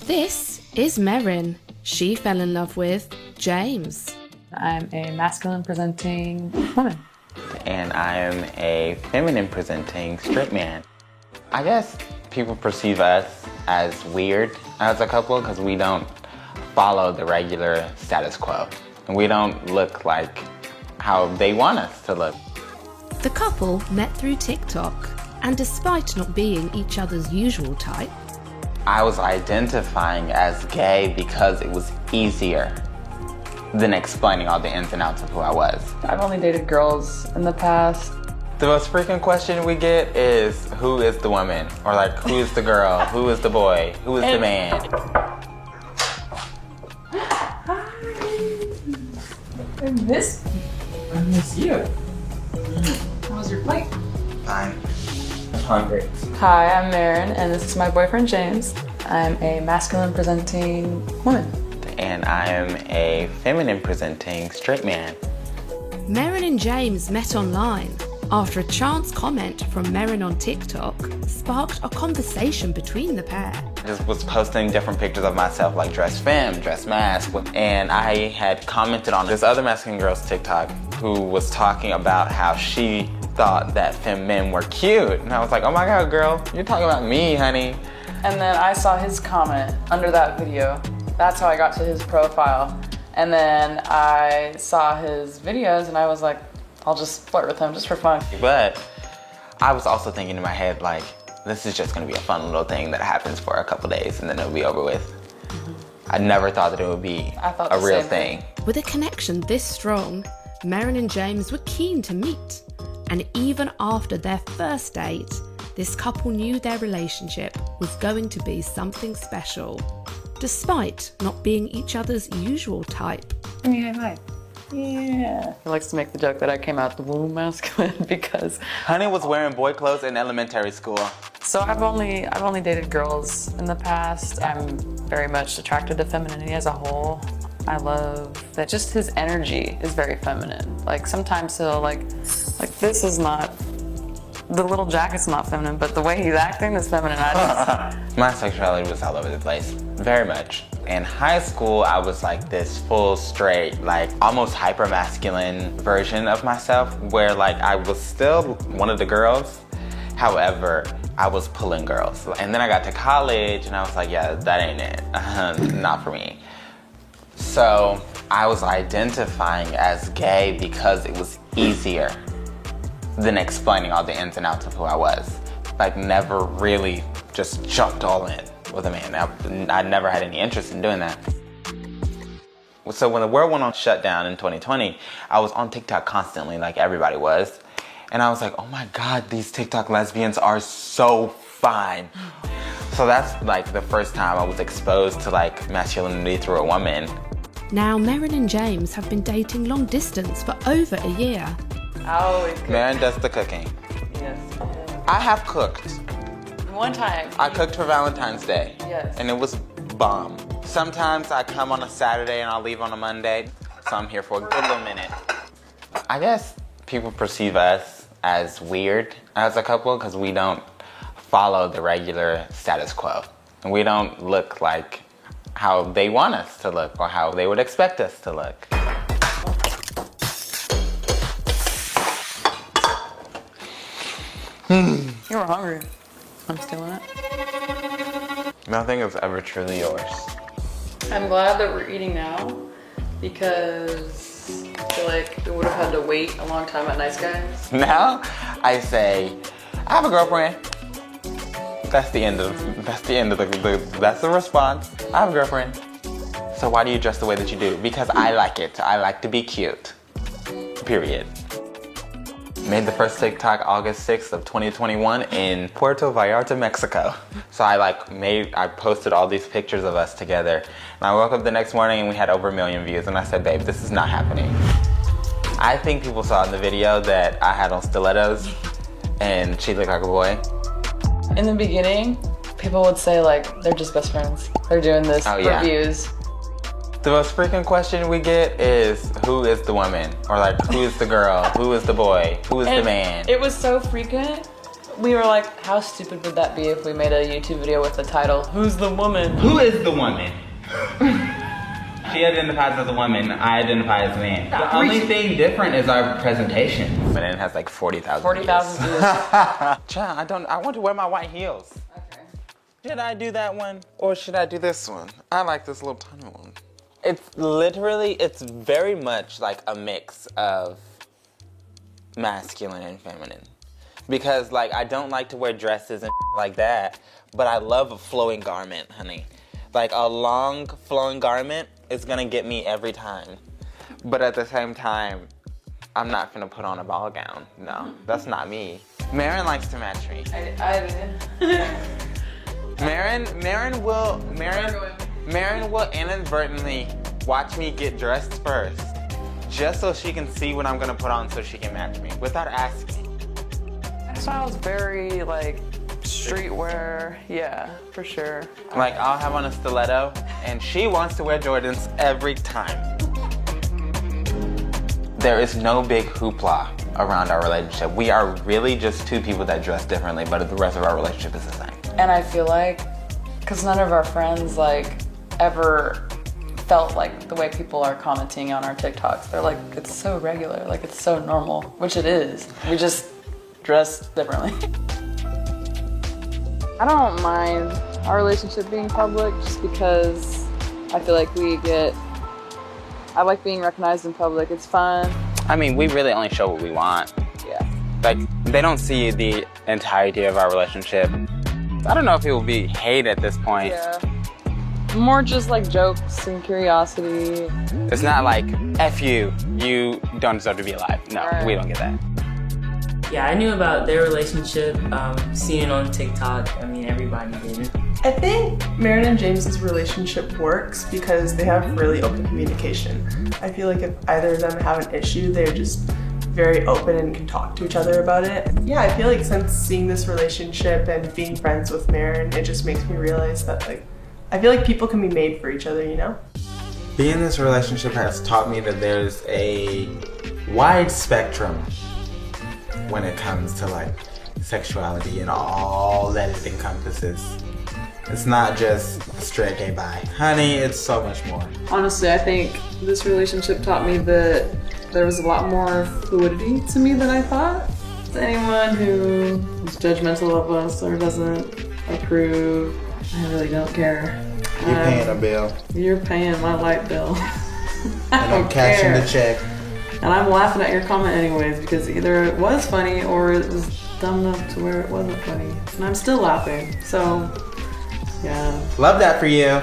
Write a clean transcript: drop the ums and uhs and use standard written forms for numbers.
This is Merrin. She fell in love with James. I'm a masculine presenting woman. And I am a feminine presenting straight man. I guess people perceive us as weird as a couple because we don't follow the regular status quo. And we don't look like how they want us to look. The couple met through TikTok, and despite not being each other's usual type, I was identifying as gay because it was easier than explaining all the ins and outs of who I was. I've only dated girls in the past. The most frequent question we get is, who is the woman? Or like, who is the girl? Who is the boy? Who is the man? Hi. I miss you. How was your flight? I'm hungry. Hi, I'm Merrin, and this is my boyfriend James. I'm a masculine presenting woman. And I am a feminine presenting straight man. Merrin and James met online after a chance comment from Merrin on TikTok sparked a conversation between the pair. I just was posting different pictures of myself, like dress femme, dress mask, and I had commented on this other masculine girl's TikTok who was talking about how she thought that femme men were cute. And I was like, oh my God, girl, you're talking about me, honey. And then I saw his comment under that video. That's how I got to his profile. And then I saw his videos and I was like, I'll just flirt with him just for fun. But I was also thinking in my head, like, this is just gonna be a fun little thing that happens for a couple days and then it'll be over with. I never thought that it would be a real thing. With a connection this strong, Merrin and James were keen to meet. And even after their first date, this couple knew their relationship was going to be something special, despite not being each other's usual type. Yeah. He likes to make the joke that I came out the womb masculine because Honey was wearing boy clothes in elementary school. So I've only dated girls in the past. I'm very much attracted to femininity as a whole. I love that just his energy is very feminine. Like sometimes he'll like this is not, the little jacket's not feminine, but the way he's acting is feminine. My sexuality was all over the place, very much. In high school, I was like this full straight, like almost hyper masculine version of myself where like I was still one of the girls. However, I was pulling girls. And then I got to college and I was like, yeah, that ain't it, not for me. So I was identifying as gay because it was easier than explaining all the ins and outs of who I was. Like never really just jumped all in with a man. I never had any interest in doing that. So when the world went on shutdown in 2020, I was on TikTok constantly like everybody was. And I was like, oh my God, these TikTok lesbians are so fine. So that's like the first time I was exposed to like masculinity through a woman. Now, Merrin and James have been dating long distance for over a year. Merrin does the cooking. Yes. I have cooked. One time. I cooked for Valentine's Day. Yes. And it was bomb. Sometimes I come on a Saturday and I'll leave on a Monday. So I'm here for a good little minute. I guess people perceive us as weird as a couple because we don't follow the regular status quo. And we don't look like how they want us to look or how they would expect us to look. You were hungry. I'm stealing it. Nothing is ever truly yours. I'm glad that we're eating now because I feel like we would have had to wait a long time at Nice Guys. Now I say, I have a girlfriend. That's the response. I have a girlfriend. So why do you dress the way that you do? Because I like it. I like to be cute. Period. Made the first TikTok August 6th of 2021 in Puerto Vallarta, Mexico. So I posted all these pictures of us together. And I woke up the next morning and we had over 1 million views. And I said, babe, this is not happening. I think people saw in the video that I had on stilettos and she looked like a boy. In the beginning, people would say like, they're just best friends. They're doing this for views. The most frequent question we get is, who is the woman? Or like, who is the girl? Who is the boy? Who is the man? It was so frequent we were like, how stupid would that be if we made a YouTube video with the title, Who's the Woman? Who is the woman? She identifies as a woman, I identify as a man. The only thing different is our presentation. But it has like 40,000 40,000 views. Child, I want to wear my white heels. Okay. Should I do that one? Or should I do this one? I like this little tiny one. It's very much like a mix of masculine and feminine. Because like, I don't like to wear dresses and like that, but I love a flowing garment, honey. Like a long flowing garment is gonna get me every time. But at the same time, I'm not gonna put on a ball gown. No, that's not me. Marin likes to match me. Marin will inadvertently watch me get dressed first, just so she can see what I'm gonna put on so she can match me, without asking. My style's very like streetwear, yeah, for sure. Like I'll have on a stiletto, and she wants to wear Jordans every time. There is no big hoopla around our relationship. We are really just two people that dress differently, but the rest of our relationship is the same. And I feel like, because none of our friends like ever felt like the way people are commenting on our TikToks. They're like, it's so regular, like it's so normal, which it is. We just dress differently. I don't mind our relationship being public just because I feel like I like being recognized in public. It's fun. I mean, we really only show what we want. Yeah. Like, they don't see the entirety of our relationship. I don't know if it will be hate at this point. Yeah. More just like jokes and curiosity. It's not like, F you don't deserve to be alive. No, Right. We don't get that. Yeah, I knew about their relationship, seeing it on TikTok. I mean, everybody did. I think Marin and James's relationship works because they have really open communication. I feel like if either of them have an issue, they're just very open and can talk to each other about it. Yeah, I feel like since seeing this relationship and being friends with Marin, it just makes me realize that like, I feel like people can be made for each other, you know? Being in this relationship has taught me that there's a wide spectrum when it comes to like sexuality and all that it encompasses. It's not just a straight gay bi. Honey, it's so much more. Honestly, I think this relationship taught me that there was a lot more fluidity to me than I thought. To anyone who is judgmental of us or doesn't approve, I really don't care. You're paying a bill. You're paying my light bill. And I'm cashing the check. And I'm laughing at your comment anyways because either it was funny or it was dumb enough to where it wasn't funny. And I'm still laughing, so yeah. Love that for you.